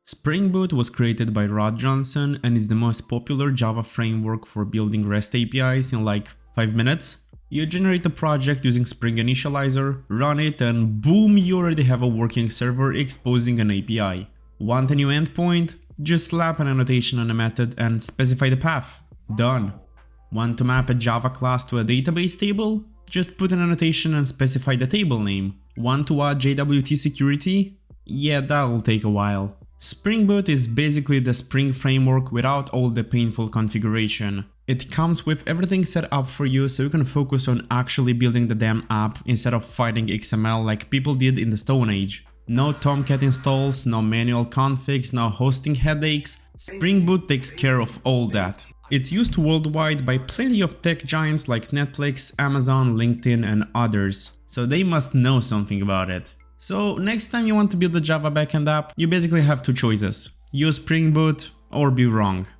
Spring Boot was created by Rod Johnson and is the most popular Java framework for building REST APIs in like 5 minutes. You generate a project using Spring Initializer, run it, and boom, you already have a working server exposing an API. Want a new endpoint? Just slap an annotation on a method and specify the path. Done. Want to map a Java class to a database table? Just put an annotation and specify the table name. Want to add JWT security? Yeah, that'll take a while. Spring Boot is basically the Spring framework without all the painful configuration. It comes with everything set up for you so you can focus on actually building the damn app instead of fighting XML like people did in the Stone Age. No Tomcat installs, no manual configs, no hosting headaches. Spring Boot takes care of all that. It's used worldwide by plenty of tech giants like Netflix, Amazon, LinkedIn and others, so they must know something about it. So next time you want to build a Java backend app, you basically have two choices: use Spring Boot or be wrong.